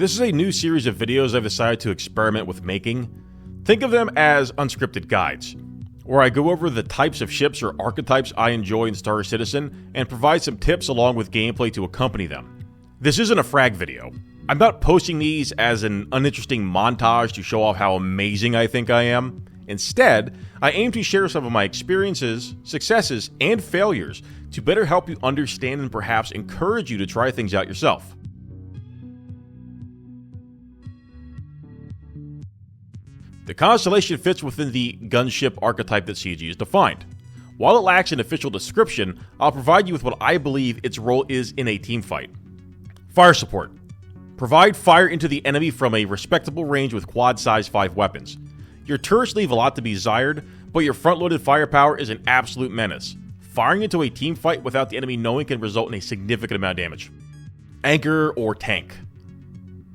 This is a new series of videos I've decided to experiment with making. Think of them as unscripted guides, where I go over the types of ships or archetypes I enjoy in Star Citizen and provide some tips along with gameplay to accompany them. This isn't a frag video. I'm not posting these as an uninteresting montage to show off how amazing I think I am. Instead, I aim to share some of my experiences, successes, and failures to better help you understand and perhaps encourage you to try things out yourself. The Constellation fits within the gunship archetype that CG has defined. While it lacks an official description, I'll provide you with what I believe its role is in a team fight. Fire support. Provide fire into the enemy from a respectable range with quad-size 5 weapons. Your turrets leave a lot to be desired, but your front-loaded firepower is an absolute menace. Firing into a team fight without the enemy knowing can result in a significant amount of damage. Anchor or tank.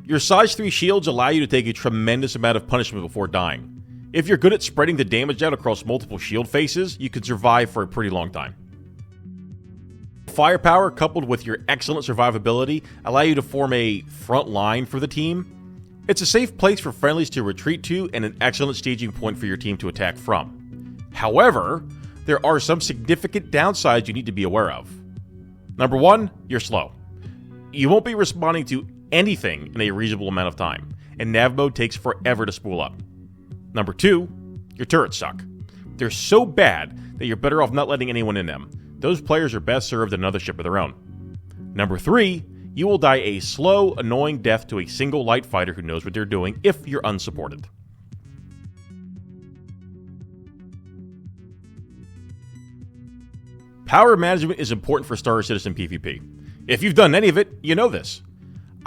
Your size 3 shields allow you to take a tremendous amount of punishment before dying. If you're good at spreading the damage out across multiple shield faces, you can survive for a pretty long time. Firepower coupled with your excellent survivability allow you to form a front line for the team. It's a safe place for friendlies to retreat to and an excellent staging point for your team to attack from. However, there are some significant downsides you need to be aware of. Number 1, you're slow. You won't be responding to anything in a reasonable amount of time, and nav mode takes forever to spool up. Number 2, your turrets suck. They're so bad that you're better off not letting anyone in them. Those players are best served in another ship of their own. Number 3, you will die a slow, annoying death to a single light fighter who knows what they're doing if you're unsupported. Power management is important for Star Citizen PvP. If you've done any of it, you know this.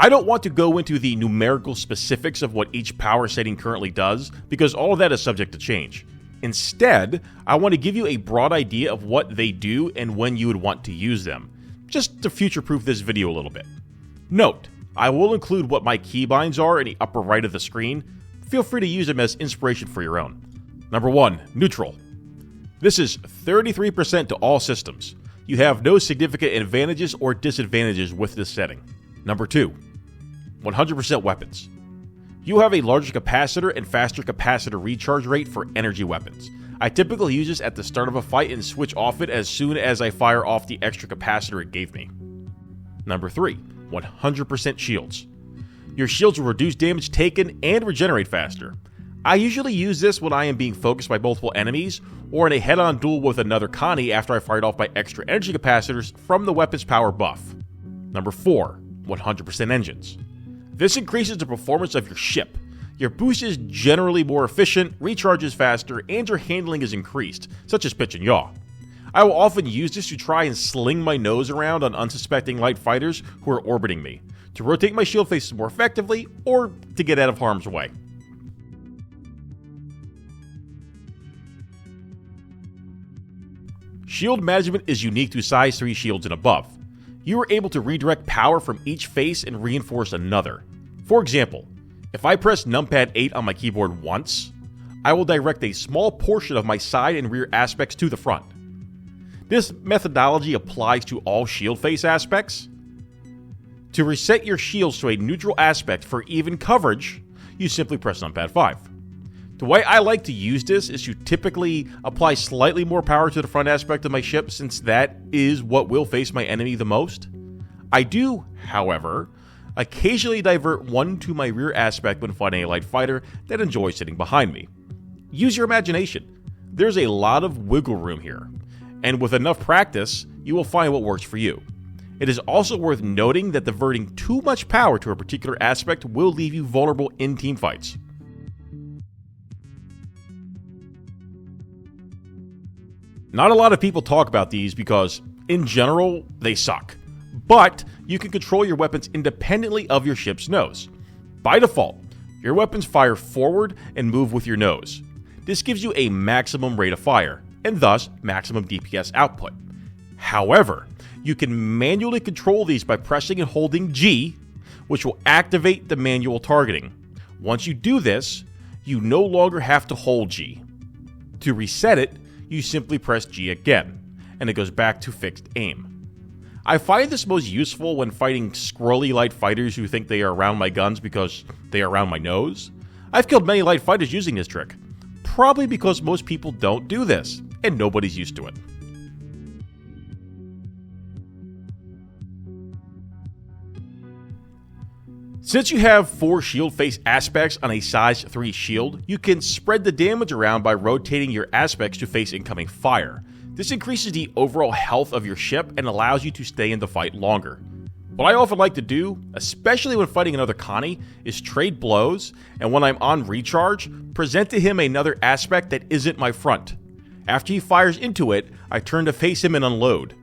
I don't want to go into the numerical specifics of what each power setting currently does, because all of that is subject to change. Instead, I want to give you a broad idea of what they do and when you would want to use them, just to future-proof this video a little bit. Note, I will include what my keybinds are in the upper right of the screen. Feel free to use them as inspiration for your own. Number 1, neutral. This is 33% to all systems. You have no significant advantages or disadvantages with this setting. Number 2, 100% weapons. You have a larger capacitor and faster capacitor recharge rate for energy weapons. I typically use this at the start of a fight and switch off it as soon as I fire off the extra capacitor it gave me. Number 3, 100% shields. Your shields will reduce damage taken and regenerate faster. I usually use this when I am being focused by multiple enemies or in a head-on duel with another Connie after I fired off my extra energy capacitors from the weapon's power buff. Number 4, 100% engines. This increases the performance of your ship. Your boost is generally more efficient, recharges faster, and your handling is increased, such as pitch and yaw. I will often use this to try and sling my nose around on unsuspecting light fighters who are orbiting me, to rotate my shield faces more effectively, or to get out of harm's way. Shield management is unique to size 3 shields and above. You are able to redirect power from each face and reinforce another. For example, if I press numpad 8 on my keyboard once, I will direct a small portion of my side and rear aspects to the front. This methodology applies to all shield face aspects. To reset your shields to a neutral aspect for even coverage, you simply press numpad 5. The way I like to use this is to typically apply slightly more power to the front aspect of my ship, since that is what will face my enemy the most. I do, however, occasionally divert one to my rear aspect when fighting a light fighter that enjoys sitting behind me. Use your imagination. There's a lot of wiggle room here, and with enough practice, you will find what works for you. It is also worth noting that diverting too much power to a particular aspect will leave you vulnerable in team fights. Not a lot of people talk about these because, in general, they suck. But you can control your weapons independently of your ship's nose. By default, your weapons fire forward and move with your nose. This gives you a maximum rate of fire, and thus maximum DPS output. However, you can manually control these by pressing and holding G, which will activate the manual targeting. Once you do this, you no longer have to hold G. To reset it, you simply press G again, and it goes back to fixed aim. I find this most useful when fighting squirrely light fighters who think they are around my guns because they are around my nose. I've killed many light fighters using this trick, probably because most people don't do this, and nobody's used to it. Since you have 4 shield face aspects on a size 3 shield, you can spread the damage around by rotating your aspects to face incoming fire. This increases the overall health of your ship and allows you to stay in the fight longer. What I often like to do, especially when fighting another Connie, is trade blows, and when I'm on recharge, present to him another aspect that isn't my front. After he fires into it, I turn to face him and unload.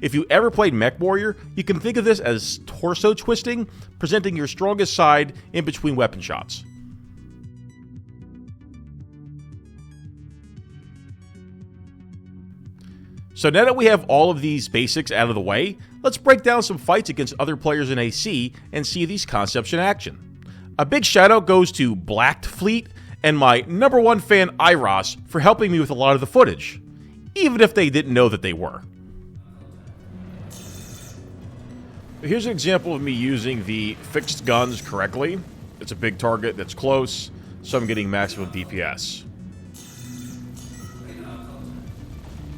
If you ever played Mech Warrior, you can think of this as torso twisting, presenting your strongest side in between weapon shots. So now that we have all of these basics out of the way, let's break down some fights against other players in AC and see these concepts in action. A big shout out goes to Blacked Fleet and my #1 fan Iros for helping me with a lot of the footage, even if they didn't know that they were. Here's an example of me using the fixed guns correctly. It's a big target that's close, so I'm getting maximum DPS.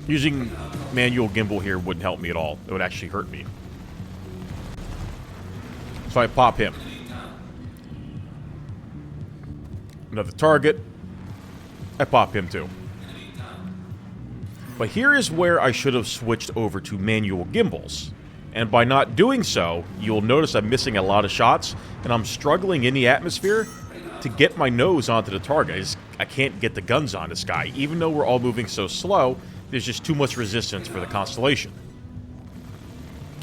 Using manual gimbal here wouldn't help me at all. It would actually hurt me. So I pop him. Another target. I pop him too. But here is where I should have switched over to manual gimbals. And by not doing so, you'll notice I'm missing a lot of shots, and I'm struggling in the atmosphere to get my nose onto the target. I can't get the guns on this guy. Even though we're all moving so slow, there's just too much resistance for the Constellation.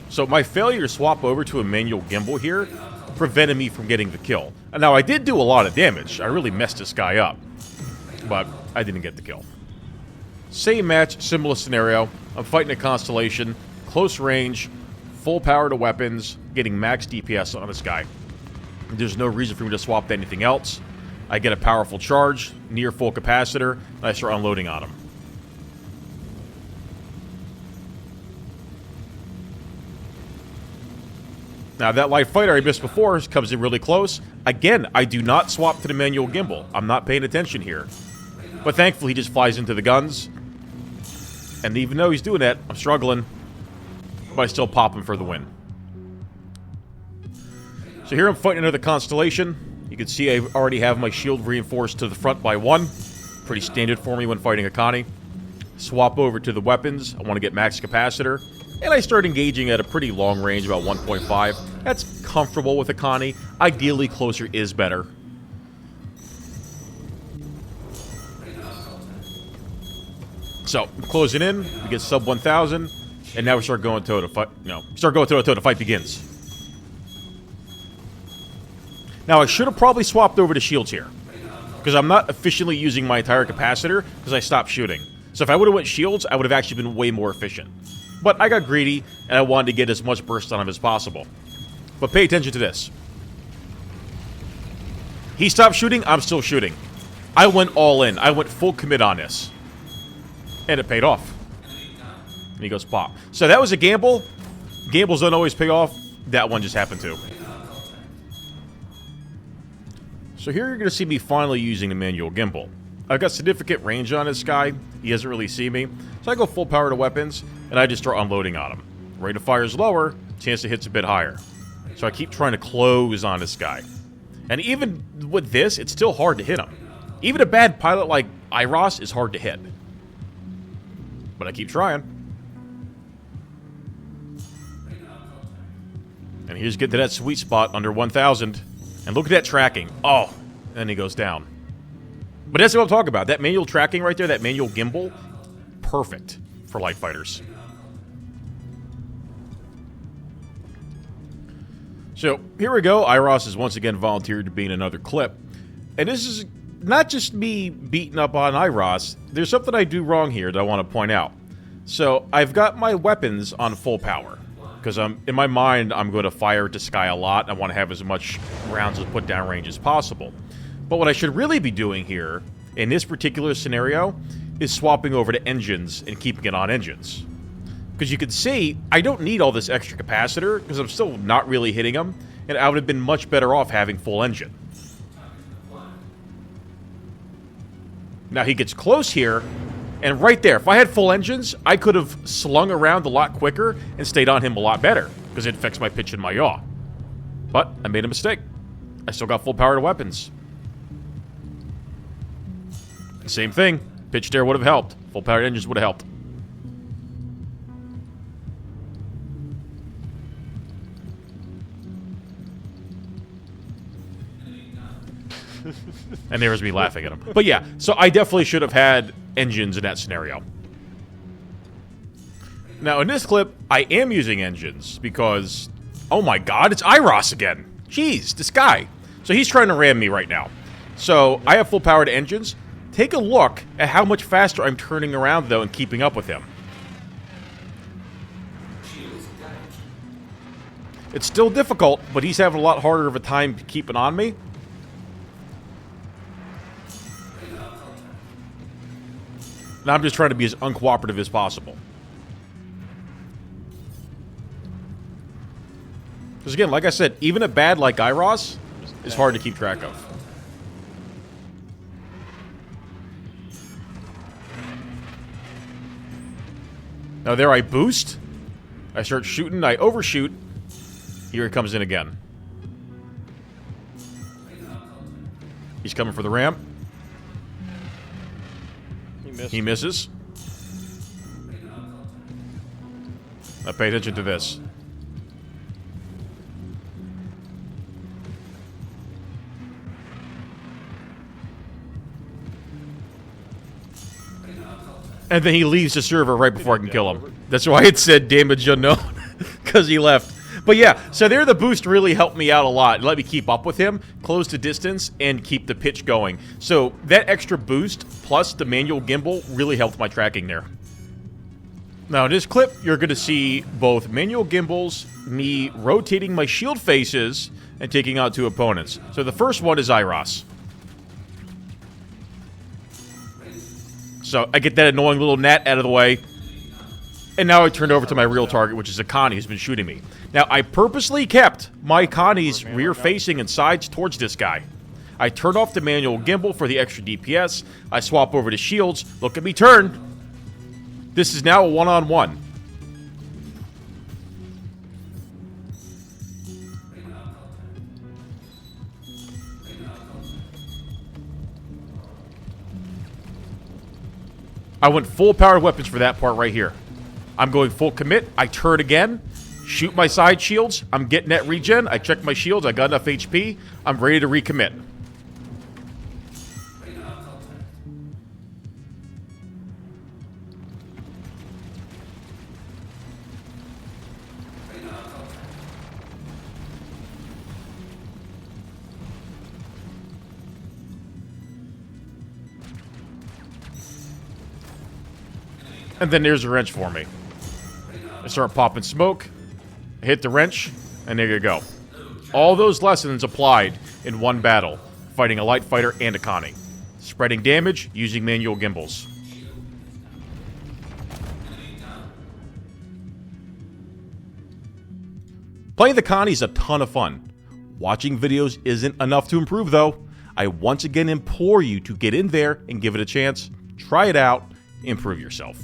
So my failure to swap over to a manual gimbal here prevented me from getting the kill. And now I did do a lot of damage. I really messed this guy up. But I didn't get the kill. Same match, similar scenario. I'm fighting a Constellation, close range, full power to weapons, getting max DPS on this guy. There's no reason for me to swap to anything else. I get a powerful charge, near full capacitor, and I start unloading on him. Now that light fighter I missed before comes in really close. Again, I do not swap to the manual gimbal. I'm not paying attention here. But thankfully he just flies into the guns. And even though he's doing that, I'm struggling. But I still pop him for the win. So here I'm fighting another Constellation. You can see I already have my shield reinforced to the front by 1. Pretty standard for me when fighting a Connie. Swap over to the weapons. I want to get max capacitor. And I start engaging at a pretty long range, about 1.5. That's comfortable with a Connie. Ideally, closer is better. So, I'm closing in. We get sub 1,000. And now we start going toe to fight. Start going toe to toe. The fight begins. Now, I should have probably swapped over to shields here, because I'm not efficiently using my entire capacitor because I stopped shooting. So if I would have went shields, I would have actually been way more efficient. But I got greedy, and I wanted to get as much burst on him as possible. But pay attention to this. He stopped shooting, I'm still shooting. I went all in. I went full commit on this. And it paid off. And he goes pop. So that was a gamble. Gambles don't always pay off. That one just happened to. So here you're going to see me finally using the manual gimbal. I've got significant range on this guy. He doesn't really see me. So I go full power to weapons, and I just start unloading on him. Rate of fire is lower, chance to hit's a bit higher. So I keep trying to close on this guy. And even with this, it's still hard to hit him. Even a bad pilot like Iros is hard to hit. But I keep trying. And here's getting to that sweet spot under 1,000. And look at that tracking. Oh, and he goes down. But that's what I'm talking about. That manual tracking right there, that manual gimbal, perfect for light fighters. So, here we go. Iros has once again volunteered to be in another clip. And this is not just me beating up on Iros. There's something I do wrong here that I want to point out. So, I've got my weapons on full power. Because in my mind, I'm going to fire at the sky a lot. I want to have as much rounds as put down range as possible. But what I should really be doing here, in this particular scenario, is swapping over to engines and keeping it on engines. Because you can see, I don't need all this extra capacitor, because I'm still not really hitting them, and I would have been much better off having full engine. Now he gets close here, and right there, if I had full engines, I could have slung around a lot quicker and stayed on him a lot better, because it affects my pitch and my yaw. But I made a mistake. I still got full-powered weapons. Same thing. Pitch there would have helped. Full-powered engines would have helped. And there's me laughing at him. But yeah, so I definitely should have had engines in that scenario. Now, in this clip, I am using engines because, oh my god, it's Iros again. Jeez, this guy. So he's trying to ram me right now. So I have full-powered engines. Take a look at how much faster I'm turning around, though, and keeping up with him. It's still difficult, but he's having a lot harder of a time keeping on me. Now I'm just trying to be as uncooperative as possible. Because again, like I said, even a bad like Iros is hard to keep track of. Now there I boost. I start shooting, I overshoot. Here he comes in again. He's coming for the ramp. He misses. Now pay attention to this. And then he leaves the server right before I can kill him. That's why it said damage unknown, because he left. But yeah, so there the boost really helped me out a lot. Let me keep up with him, close the distance, and keep the pitch going. So that extra boost plus the manual gimbal really helped my tracking there. Now in this clip, you're going to see both manual gimbals, me rotating my shield faces, and taking out two opponents. So the first one is Iros. So I get that annoying little gnat out of the way. And now I turned over to my real target, which is a Connie who's been shooting me. Now, I purposely kept my Connies rear-facing and sides towards this guy. I turned off the manual gimbal for the extra DPS. I swap over to shields. Look at me turn. This is now a one-on-one. I went full-powered weapons for that part right here. I'm going full commit. I turn again. Shoot my side shields. I'm getting that regen. I check my shields. I got enough HP. I'm ready to recommit. And then there's a wrench for me. I start popping smoke, I hit the wrench, and there you go. All those lessons applied in one battle, fighting a light fighter and a Connie. Spreading damage using manual gimbals. Playing the Connie is a ton of fun. Watching videos isn't enough to improve though. I once again implore you to get in there and give it a chance. Try it out, improve yourself.